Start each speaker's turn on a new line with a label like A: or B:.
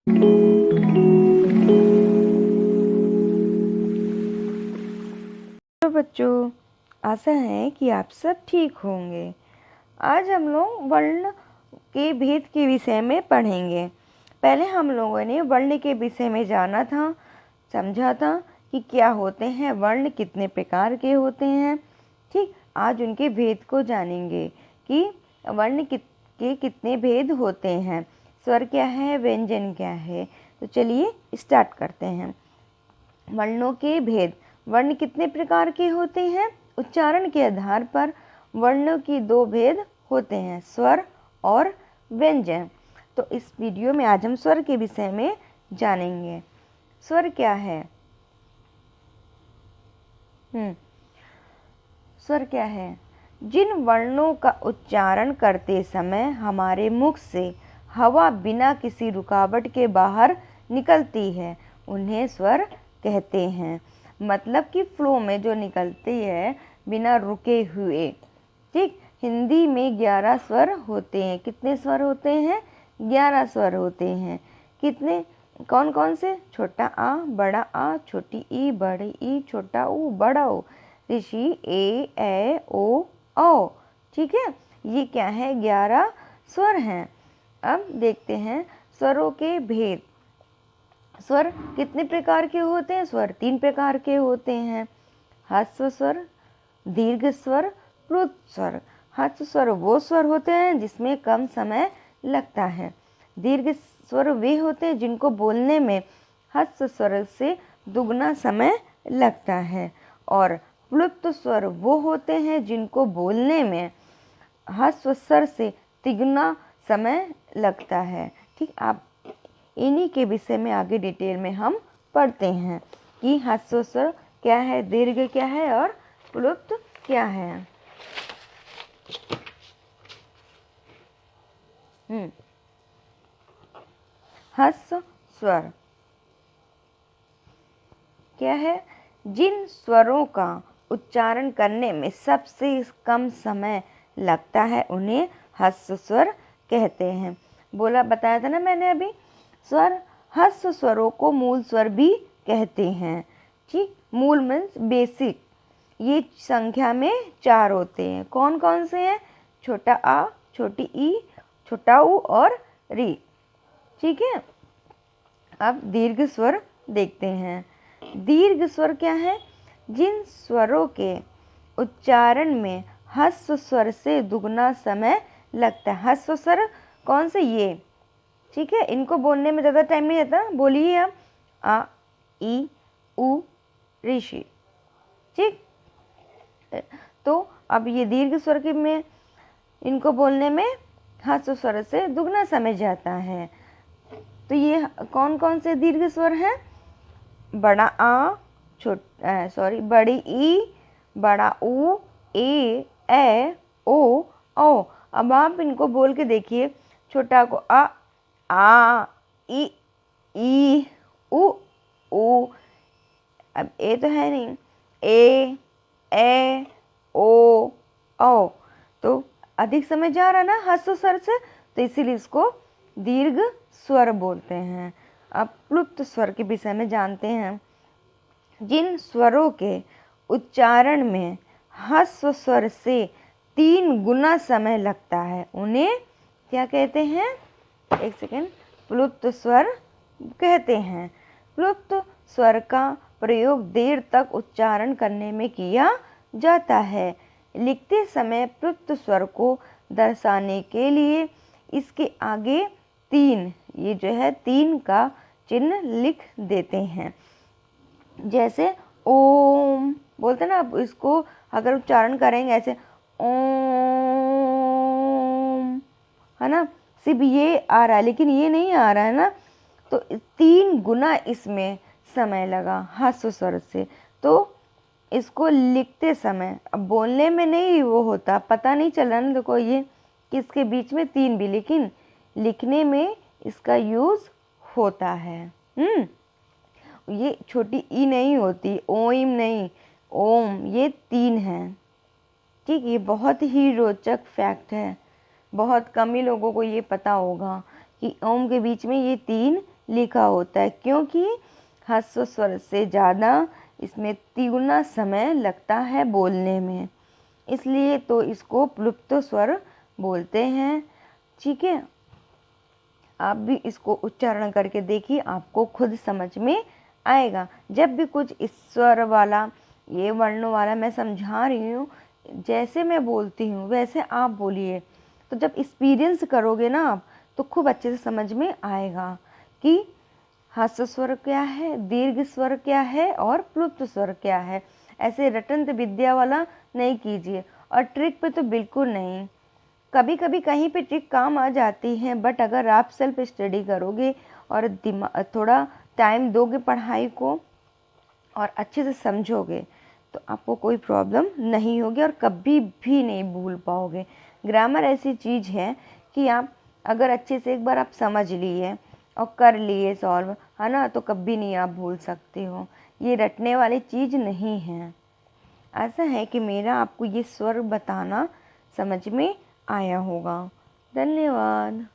A: तो बच्चों, आशा है कि आप सब ठीक होंगे। आज हम लोग वर्ण के भेद के विषय में पढ़ेंगे। पहले हम लोगों ने वर्ण के विषय में जाना था, समझा था कि क्या होते हैं वर्ण, कितने प्रकार के होते हैं। ठीक, आज उनके भेद को जानेंगे कि वर्ण के कितने भेद होते हैं, स्वर क्या है, व्यंजन क्या है। तो चलिए स्टार्ट करते हैं। वर्णों के भेद। वर्ण कितने प्रकार के होते हैं? उच्चारण के आधार पर वर्णों की दो भेद होते हैं, स्वर और व्यंजन। तो इस वीडियो में आज हम स्वर के विषय में जानेंगे। स्वर क्या है? स्वर क्या है? जिन वर्णों का उच्चारण करते समय हमारे मुख से हवा बिना किसी रुकावट के बाहर निकलती है, उन्हें स्वर कहते हैं। मतलब कि फ्लो में जो निकलती है बिना रुके हुए। ठीक, हिंदी में 11 स्वर होते हैं। कितने स्वर होते हैं? 11 स्वर होते हैं। कितने? कौन कौन से? छोटा आ, बड़ा आ, छोटी ई, बड़ी ई, छोटा ऊ, बड़ा ओ, ऋषि ए ओ औ। ठीक है, ये क्या है? 11 स्वर हैं। अब देखते हैं स्वरों के भेद। स्वर कितने प्रकार के होते हैं? स्वर 3 प्रकार के होते हैं, ह्रस्व स्वर, दीर्घ स्वर, प्लुत स्वर। ह्रस्व स्वर वो स्वर होते हैं जिसमें कम समय लगता है। दीर्घ स्वर वे होते हैं जिनको बोलने में ह्रस्व स्वर से दुगना समय लगता है। और प्लुत स्वर वो होते हैं जिनको बोलने में ह्रस्व स्वर से तिगुना समय लगता है। ठीक, आप इन्हीं के विषय में आगे डिटेल में हम पढ़ते हैं कि ह्रस्व स्वर क्या है, दीर्घ क्या है और प्लुत क्या है। ह्रस्व स्वर क्या है? जिन स्वरों का उच्चारण करने में सबसे कम समय लगता है उन्हें ह्रस्व स्वर कहते हैं। बताया था ना मैंने अभी। स्वर, ह्रस्व स्वरों को मूल स्वर भी कहते हैं। ठीक, मूल मीन्स बेसिक। ये संख्या में 4 होते हैं। कौन कौन से हैं? छोटा आ, छोटी ई, छोटा ऊ और री। ठीक है, अब दीर्घ स्वर देखते हैं। दीर्घ स्वर क्या है? जिन स्वरों के उच्चारण में ह्रस्व स्वर से दुगना समय लगता है। ह्रस्व स्वर कौन से? ये। ठीक है, इनको बोलने में ज़्यादा टाइम नहीं लगता। बोलिए आप। आ, ई, उ, ऋषि। ठीक, तो अब ये दीर्घ स्वर के में इनको बोलने में ह्रस्व स्वर से दुगना समय जाता है। तो ये कौन कौन से दीर्घ स्वर हैं? बड़ा आ, बड़ी ई, बड़ा ऊ, ए ओ औ। अब आप इनको बोल के देखिए। छोटा को आ ई उ। अब ए तो है नहीं, ए ओ औ। तो अधिक समय जा रहा ना ह्रस्व स्वर से, तो इसीलिए इसको दीर्घ स्वर बोलते हैं। अब प्लुत स्वर के विषय में जानते हैं। जिन स्वरों के उच्चारण में ह्रस्व स्वर से 3 गुना समय लगता है उन्हें क्या कहते हैं? एक सेकेंड, प्लुत स्वर कहते हैं। प्लुत स्वर का प्रयोग देर तक उच्चारण करने में किया जाता है। लिखते समय प्लुत स्वर को दर्शाने के लिए इसके आगे 3, ये जो है 3 का चिन्ह लिख देते हैं। जैसे ओम बोलते हैं ना, अब इसको अगर उच्चारण करेंगे ऐसे ओम, है ना, सिर्फ ये आ रहा है लेकिन ये नहीं आ रहा है ना, तो 3 गुना इसमें समय लगा ह्रस्व स्वर से। तो इसको लिखते समय, अब बोलने में नहीं वो होता, पता नहीं चल रहा ना, देखो ये किसके बीच में 3 भी, लेकिन लिखने में इसका यूज होता है। ये छोटी ई नहीं होती, ओम नहीं, ओम, ये 3 है। ठीक, ये बहुत ही रोचक फैक्ट है। बहुत कम ही लोगों को ये पता होगा कि ओम के बीच में ये 3 लिखा होता है, क्योंकि ह्रस्व स्वर से ज़्यादा इसमें तिगुना समय लगता है बोलने में, इसलिए तो इसको प्लुप्त स्वर बोलते हैं। ठीक है, आप भी इसको उच्चारण करके देखिए, आपको खुद समझ में आएगा। जब भी कुछ इस स्वर वाला, ये वर्ण वाला मैं समझा रही हूँ, जैसे मैं बोलती हूँ वैसे आप बोलिए, तो जब एक्सपीरियंस करोगे ना आप, तो खूब अच्छे से समझ में आएगा कि ह्रस्व स्वर क्या है, दीर्घ स्वर क्या है और प्लुप्त स्वर क्या है। ऐसे रटंत विद्या वाला नहीं कीजिए, और ट्रिक पे तो बिल्कुल नहीं। कभी कभी कहीं पे ट्रिक काम आ जाती है, बट अगर आप सेल्फ स्टडी करोगे और दिमाग थोड़ा टाइम दोगे पढ़ाई को और अच्छे से समझोगे, तो आपको कोई प्रॉब्लम नहीं होगी और कभी भी नहीं भूल पाओगे। ग्रामर ऐसी चीज़ है कि आप अगर अच्छे से एक बार आप समझ लिए और कर लिए सॉल्व, है ना, तो कभी नहीं आप भूल सकते हो। ये रटने वाली चीज़ नहीं है। ऐसा है कि मेरा आपको ये स्वर बताना समझ में आया होगा। धन्यवाद।